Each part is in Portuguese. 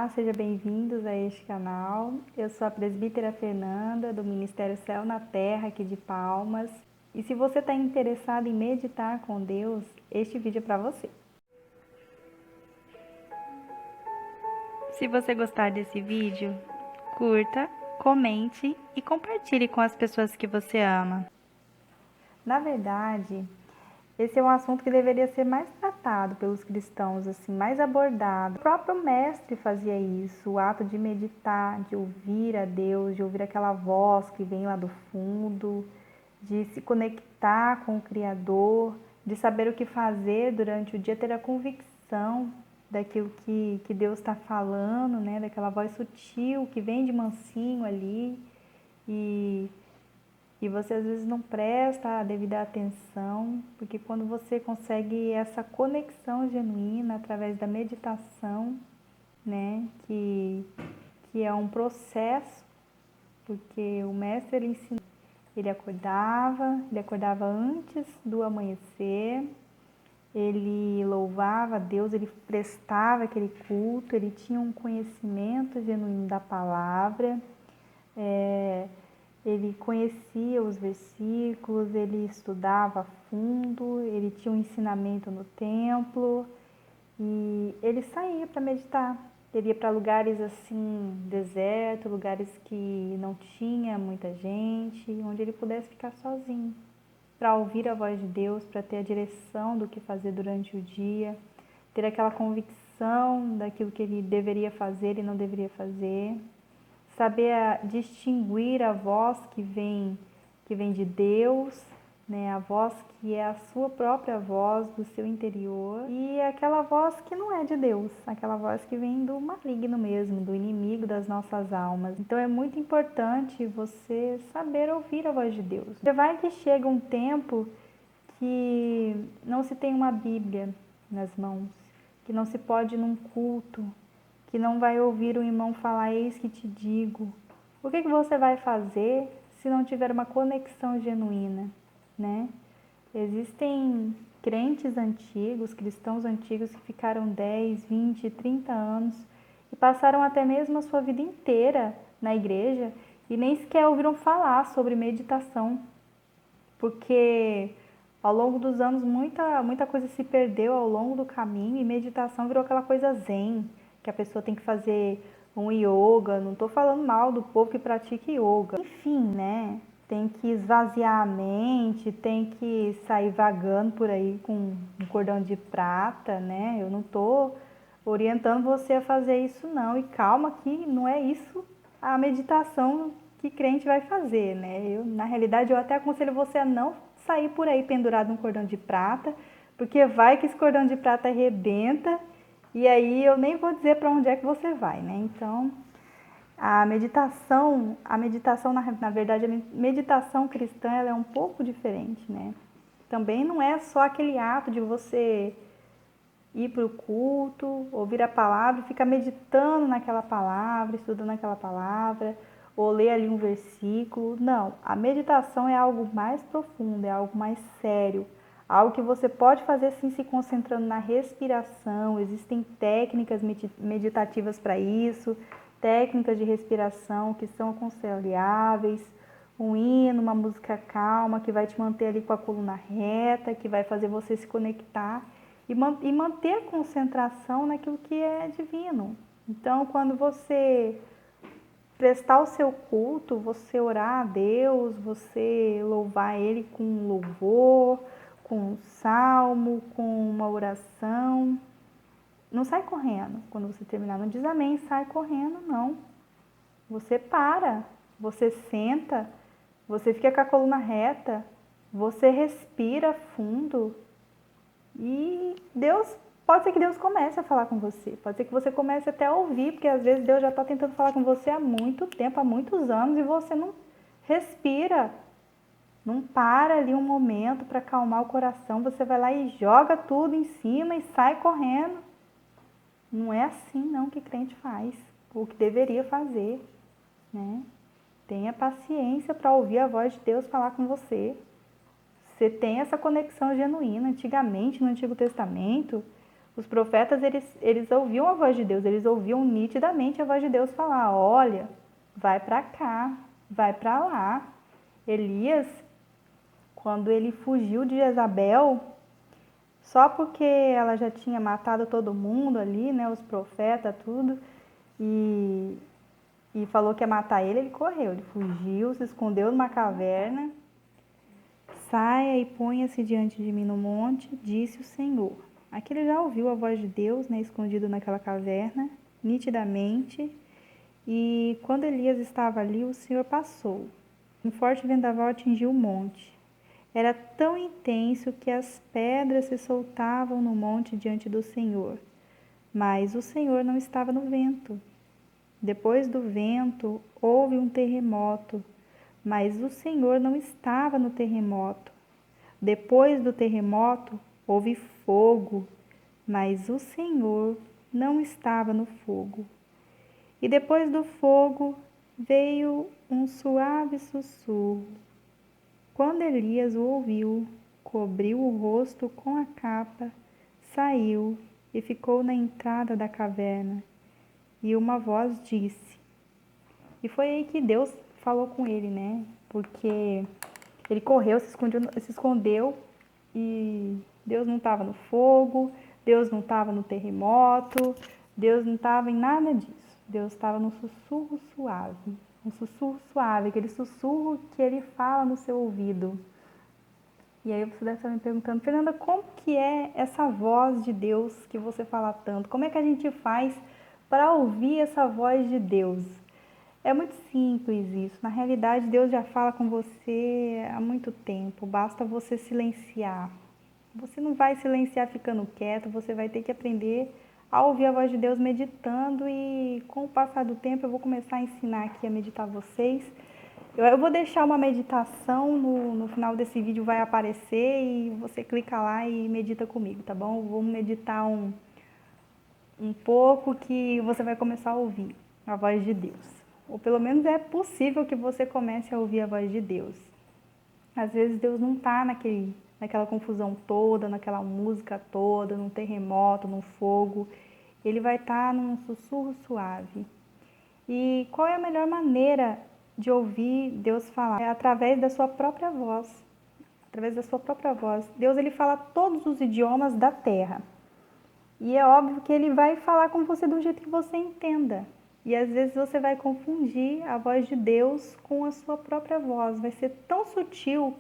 Olá, sejam bem-vindos a este canal. Eu sou a presbítera Fernanda, do Ministério Céu na Terra, aqui de Palmas. E se você está interessado em meditar com Deus, este vídeo é para você. Se você gostar desse vídeo, curta, comente e compartilhe com as pessoas que você ama. Na verdade, esse é um assunto que deveria ser mais tratado pelos cristãos, assim, mais abordado. O próprio mestre fazia isso, o ato de meditar, de ouvir a Deus, de ouvir aquela voz que vem lá do fundo, de se conectar com o Criador, de saber o que fazer durante o dia, ter a convicção daquilo que Deus está falando, né? Daquela voz sutil que vem de mansinho ali e você às vezes não presta a devida atenção, porque quando você consegue essa conexão genuína através da meditação, né, que é um processo, porque o mestre ele ensinou, ele acordava antes do amanhecer, ele louvava a Deus, ele prestava aquele culto, ele tinha um conhecimento genuíno da palavra, ele conhecia os versículos, ele estudava a fundo, ele tinha um ensinamento no templo e ele saía para meditar. Ele ia para lugares assim, deserto, lugares que não tinha muita gente, onde ele pudesse ficar sozinho, para ouvir a voz de Deus, para ter a direção do que fazer durante o dia, ter aquela convicção daquilo que ele deveria fazer e não deveria fazer. Saber distinguir a voz que vem de Deus, né? A voz que é a sua própria voz do seu interior e aquela voz que não é de Deus, aquela voz que vem do maligno mesmo, do inimigo das nossas almas. Então é muito importante você saber ouvir a voz de Deus. Vai que chega um tempo que não se tem uma Bíblia nas mãos, que não se pode ir num culto, que não vai ouvir o irmão falar, eis que te digo. O que você vai fazer se não tiver uma conexão genuína, né? Existem crentes antigos, cristãos antigos que ficaram 10, 20, 30 anos e passaram até mesmo a sua vida inteira na igreja e nem sequer ouviram falar sobre meditação, porque ao longo dos anos muita coisa se perdeu ao longo do caminho e meditação virou aquela coisa zen, que a pessoa tem que fazer um yoga, não estou falando mal do povo que pratica yoga. Enfim, né? Tem que esvaziar a mente, tem que sair vagando por aí com um cordão de prata, né? Eu não estou orientando você a fazer isso não. E calma que não é isso a meditação que crente vai fazer, né? Na realidade, eu até aconselho você a não sair por aí pendurado num cordão de prata, porque vai que esse cordão de prata arrebenta e aí eu nem vou dizer para onde é que você vai, né? Então, a meditação na verdade, a meditação cristã ela é um pouco diferente, né? Também não é só aquele ato de você ir para o culto, ouvir a palavra e ficar meditando naquela palavra, estudando aquela palavra, ou ler ali um versículo. Não, a meditação é algo mais profundo, é algo mais sério, algo que você pode fazer sim se concentrando na respiração. Existem técnicas meditativas para isso, técnicas de respiração que são aconselháveis, um hino, uma música calma que vai te manter ali com a coluna reta, que vai fazer você se conectar e manter a concentração naquilo que é divino. Então, quando você prestar o seu culto, você orar a Deus, você louvar Ele com um louvor, com um salmo, com uma oração, não sai correndo. Quando você terminar, não diz amém, sai correndo, não. Você para, você senta, você fica com a coluna reta, você respira fundo e pode ser que Deus comece a falar com você, pode ser que você comece até a ouvir, porque às vezes Deus já está tentando falar com você há muito tempo, há muitos anos, e você não respira, não para ali um momento para acalmar o coração, você vai lá e joga tudo em cima e sai correndo. Não é assim não que crente faz, o que deveria fazer, né? Tenha paciência para ouvir a voz de Deus falar com você. Você tem essa conexão genuína. Antigamente, no Antigo Testamento, Os profetas, eles ouviam a voz de Deus, eles ouviam nitidamente a voz de Deus falar: olha, vai para cá, vai para lá. Elias, quando ele fugiu de Jezabel, só porque ela já tinha matado todo mundo ali, né, os profetas, tudo, e falou que ia matar ele, ele correu, ele fugiu, se escondeu numa caverna. Saia e ponha-se diante de mim no monte, disse o Senhor. Aqui ele já ouviu a voz de Deus, né, escondido naquela caverna, nitidamente. E quando Elias estava ali, o Senhor passou. Um forte vendaval atingiu o monte. Era tão intenso que as pedras se soltavam no monte diante do Senhor. Mas o Senhor não estava no vento. Depois do vento, houve um terremoto, mas o Senhor não estava no terremoto. Depois do terremoto, houve fogo, mas o Senhor não estava no fogo. E depois do fogo, veio um suave sussurro. Quando Elias o ouviu, cobriu o rosto com a capa, saiu e ficou na entrada da caverna. E uma voz disse. E foi aí que Deus falou com ele, né? Porque ele correu, se escondeu e Deus não estava no fogo, Deus não estava no terremoto, Deus não estava em nada disso. Deus estava no sussurro suave. Um sussurro suave, aquele sussurro que ele fala no seu ouvido. E aí você deve estar me perguntando: Fernanda, como que é essa voz de Deus que você fala tanto? Como é que a gente faz para ouvir essa voz de Deus? É muito simples isso. Na realidade, Deus já fala com você há muito tempo. Basta você silenciar. Você não vai silenciar ficando quieto, você vai ter que aprender a ouvir a voz de Deus meditando, e com o passar do tempo eu vou começar a ensinar aqui a meditar vocês. Eu vou deixar uma meditação no final desse vídeo, vai aparecer e você clica lá e medita comigo, tá bom? Vamos meditar um pouco que você vai começar a ouvir a voz de Deus. Ou pelo menos é possível que você comece a ouvir a voz de Deus. Às vezes Deus não está naquela confusão toda, naquela música toda, num terremoto, num fogo. Ele vai estar num sussurro suave. E qual é a melhor maneira de ouvir Deus falar? É através da sua própria voz. Através da sua própria voz. Deus, ele fala todos os idiomas da terra. E é óbvio que ele vai falar com você do jeito que você entenda. E às vezes você vai confundir a voz de Deus com a sua própria voz. Vai ser tão sutil.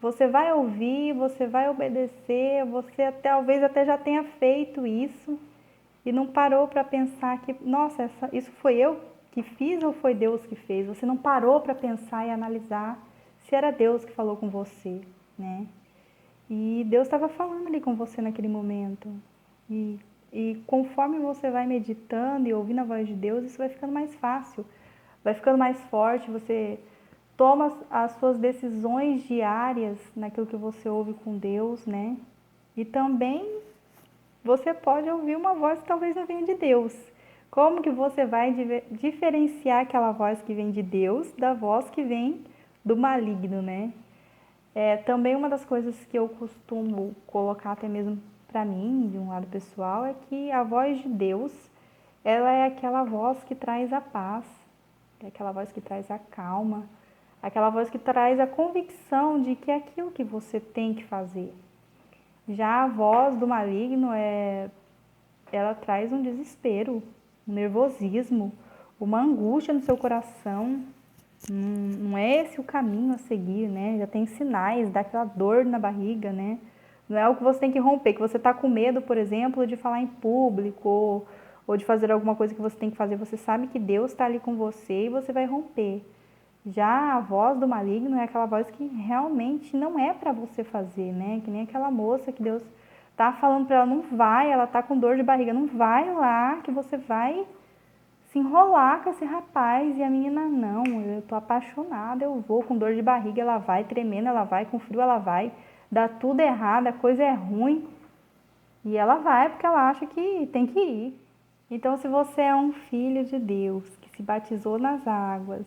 Você vai ouvir, você vai obedecer, você talvez até já tenha feito isso e não parou para pensar que, nossa, isso foi eu que fiz ou foi Deus que fez? Você não parou para pensar e analisar se era Deus que falou com você, né? E Deus estava falando ali com você naquele momento. E conforme você vai meditando e ouvindo a voz de Deus, isso vai ficando mais fácil, vai ficando mais forte, você toma as suas decisões diárias naquilo que você ouve com Deus, né? E também você pode ouvir uma voz que talvez não venha de Deus. Como que você vai diferenciar aquela voz que vem de Deus da voz que vem do maligno, né? Também uma das coisas que eu costumo colocar até mesmo para mim, de um lado pessoal, é que a voz de Deus, ela é aquela voz que traz a paz, é aquela voz que traz a calma, aquela voz que traz a convicção de que é aquilo que você tem que fazer. Já a voz do maligno, ela traz um desespero, um nervosismo, uma angústia no seu coração. Não é esse o caminho a seguir, né? Já tem sinais, dá aquela dor na barriga, né? Não é algo que você tem que romper, que você está com medo, por exemplo, de falar em público ou de fazer alguma coisa que você tem que fazer. Você sabe que Deus está ali com você e você vai romper. Já a voz do maligno é aquela voz que realmente não é para você fazer, né? Que nem aquela moça que Deus tá falando para ela, não vai, ela tá com dor de barriga, não vai lá que você vai se enrolar com esse rapaz. E a menina, não, eu tô apaixonada, eu vou com dor de barriga, ela vai, tremendo, ela vai, com frio ela vai, dá tudo errado, a coisa é ruim. E ela vai porque ela acha que tem que ir. Então, se você é um filho de Deus, que se batizou nas águas,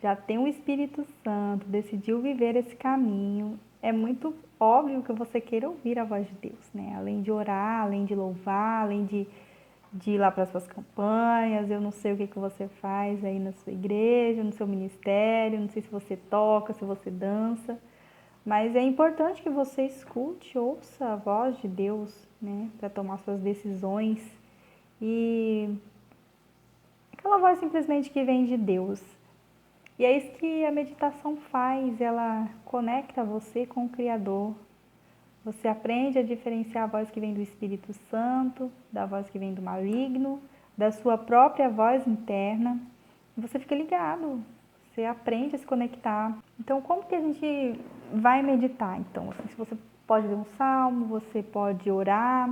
já tem o Espírito Santo, decidiu viver esse caminho, é muito óbvio que você queira ouvir a voz de Deus, né? Além de orar, além de louvar, além de ir lá para as suas campanhas. Eu não sei o que você faz aí na sua igreja, no seu ministério, não sei se você toca, se você dança, mas é importante que você escute, ouça a voz de Deus, né? Para tomar suas decisões. E aquela voz simplesmente que vem de Deus. E é isso que a meditação faz, ela conecta você com o Criador. Você aprende a diferenciar a voz que vem do Espírito Santo, da voz que vem do maligno, da sua própria voz interna. E você fica ligado, você aprende a se conectar. Então, como que a gente vai meditar? Então, assim, se você pode ler um salmo, você pode orar,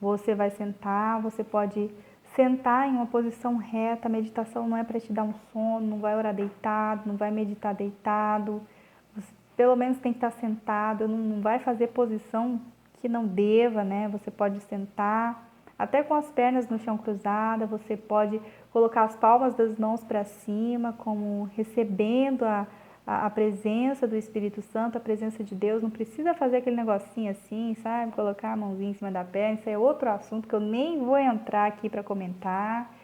você vai sentar, você pode sentar em uma posição reta. A meditação não é para te dar um sono, não vai orar deitado, não vai meditar deitado. Você, pelo menos tem que estar sentado, não vai fazer posição que não deva, né? Você pode sentar, até com as pernas no chão cruzada, você pode colocar as palmas das mãos para cima, como recebendo a presença do Espírito Santo, a presença de Deus. Não precisa fazer aquele negocinho assim, sabe? Colocar a mãozinha em cima da perna. Isso é outro assunto que eu nem vou entrar aqui para comentar.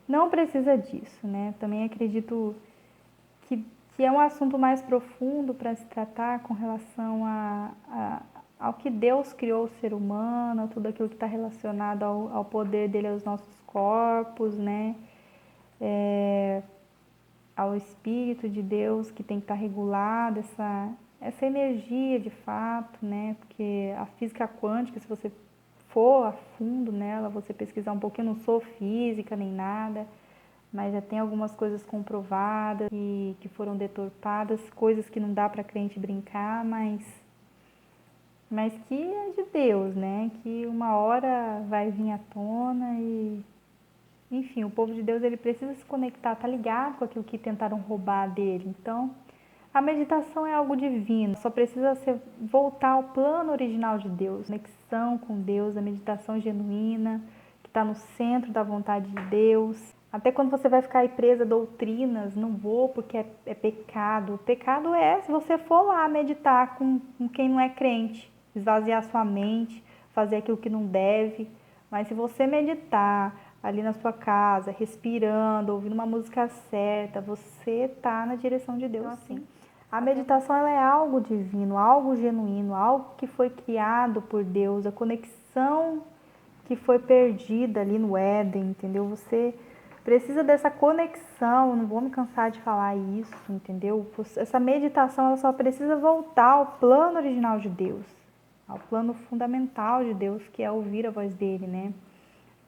Não precisa disso, né? Também acredito que é um assunto mais profundo para se tratar com relação ao que Deus criou o ser humano, tudo aquilo que está relacionado ao poder dele aos nossos corpos, né? Ao Espírito de Deus que tem que estar regulado, essa energia de fato, né? Porque a física quântica, se você for a fundo nela, você pesquisar um pouquinho, eu não sou física nem nada, mas já tem algumas coisas comprovadas e que foram deturpadas, coisas que não dá para crente brincar, mas que é de Deus, né? Que uma hora vai vir à tona e, enfim, o povo de Deus ele precisa se conectar, tá ligado com aquilo que tentaram roubar dele. Então, a meditação é algo divino, só precisa voltar ao plano original de Deus, conexão com Deus, a meditação genuína, que está no centro da vontade de Deus. Até quando você vai ficar aí presa a doutrinas, não vou porque é pecado. O pecado é se você for lá meditar com quem não é crente, esvaziar sua mente, fazer aquilo que não deve. Mas se você meditar ali na sua casa, respirando, ouvindo uma música certa, você está na direção de Deus, sim. A meditação ela é algo divino, algo genuíno, algo que foi criado por Deus, a conexão que foi perdida ali no Éden, entendeu? Você precisa dessa conexão, não vou me cansar de falar isso, entendeu? Essa meditação ela só precisa voltar ao plano original de Deus, ao plano fundamental de Deus, que é ouvir a voz dele, né?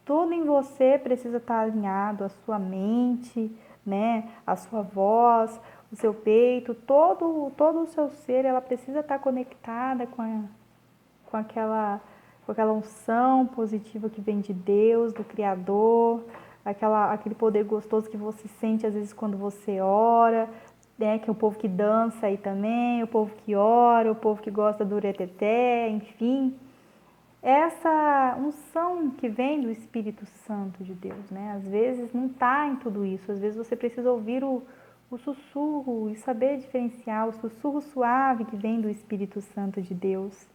Tudo em você precisa estar alinhado, a sua mente, né? A sua voz, o seu peito, todo o seu ser, ela precisa estar conectada com aquela unção positiva que vem de Deus, do Criador, aquele poder gostoso que você sente às vezes quando você ora, né? Que é o povo que dança aí também, o povo que ora, o povo que gosta do reteté, enfim. Essa unção que vem do Espírito Santo de Deus, né? Às vezes não está em tudo isso, às vezes você precisa ouvir o sussurro e saber diferenciar o sussurro suave que vem do Espírito Santo de Deus,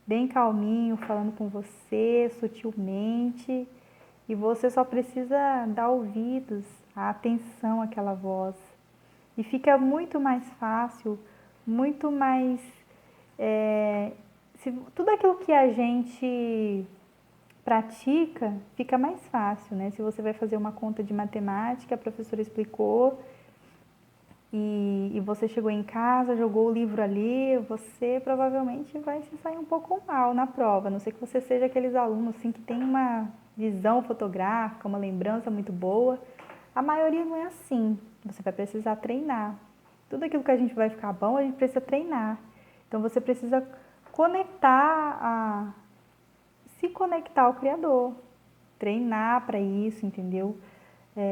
bem calminho, falando com você sutilmente, e você só precisa dar ouvidos, a atenção àquela voz. E fica muito mais fácil, muito mais tudo aquilo que a gente pratica fica mais fácil, né? Se você vai fazer uma conta de matemática, a professora explicou e você chegou em casa, jogou o livro ali, você provavelmente vai se sair um pouco mal na prova, a não ser que você seja aqueles alunos assim, que tem uma visão fotográfica, uma lembrança muito boa. A maioria não é assim, você vai precisar treinar. Tudo aquilo que a gente vai ficar bom, a gente precisa treinar. Então você precisa se conectar ao Criador, treinar para isso, entendeu?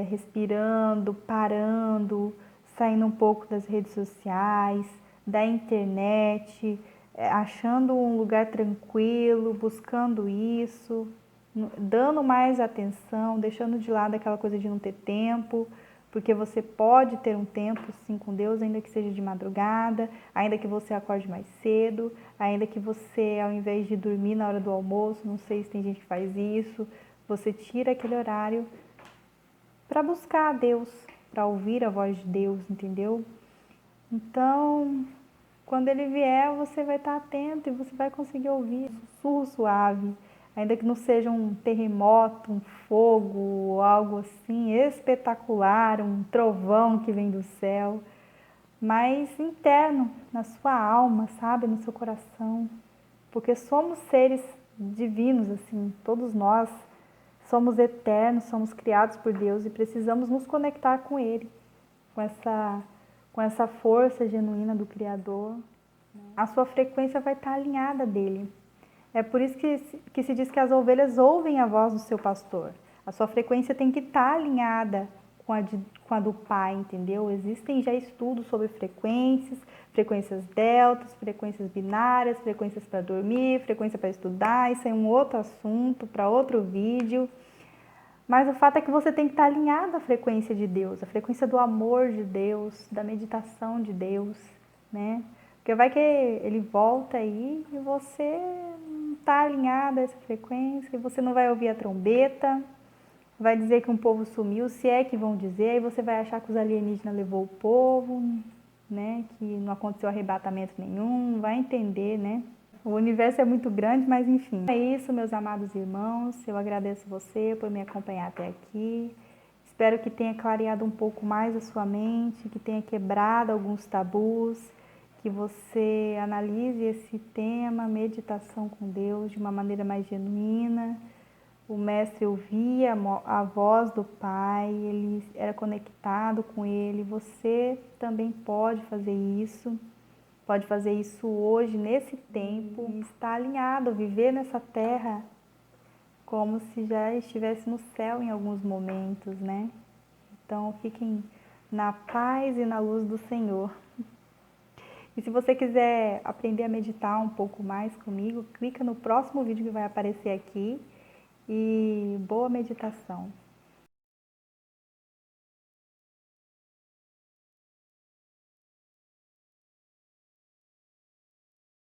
Respirando, parando, saindo um pouco das redes sociais, da internet, achando um lugar tranquilo, buscando isso, dando mais atenção, deixando de lado aquela coisa de não ter tempo, porque você pode ter um tempo sim com Deus, ainda que seja de madrugada, ainda que você acorde mais cedo, ainda que você, ao invés de dormir na hora do almoço, não sei se tem gente que faz isso, você tira aquele horário para buscar a Deus, para ouvir a voz de Deus, entendeu? Então, quando ele vier, você vai estar atento e você vai conseguir ouvir um sussurro suave, ainda que não seja um terremoto, um fogo, algo assim espetacular, um trovão que vem do céu, mas interno, na sua alma, sabe, no seu coração, porque somos seres divinos, assim, todos nós somos eternos, somos criados por Deus e precisamos nos conectar com Ele, com essa força genuína do Criador. A sua frequência vai estar alinhada dele. É por isso que se diz que as ovelhas ouvem a voz do seu pastor. A sua frequência tem que estar alinhada com a do Pai, entendeu? Existem já estudos sobre frequências, frequências deltas, frequências binárias, frequências para dormir, frequência para estudar. Isso é um outro assunto para outro vídeo. Mas o fato é que você tem que estar alinhado à frequência de Deus, à frequência do amor de Deus, da meditação de Deus, né? Porque vai que ele volta aí e você não está alinhado a essa frequência, e você não vai ouvir a trombeta, vai dizer que um povo sumiu, se é que vão dizer, aí você vai achar que os alienígenas levou o povo, né? Que não aconteceu arrebatamento nenhum, vai entender, né? O universo é muito grande, mas enfim. É isso, meus amados irmãos. Eu agradeço você por me acompanhar até aqui. Espero que tenha clareado um pouco mais a sua mente, que tenha quebrado alguns tabus, que você analise esse tema, meditação com Deus, de uma maneira mais genuína. O mestre ouvia a voz do Pai, ele era conectado com ele. Você também pode fazer isso. Pode fazer isso hoje, nesse tempo, e estar alinhado, viver nessa terra como se já estivesse no céu em alguns momentos, né? Então, fiquem na paz e na luz do Senhor. E se você quiser aprender a meditar um pouco mais comigo, clica no próximo vídeo que vai aparecer aqui e boa meditação.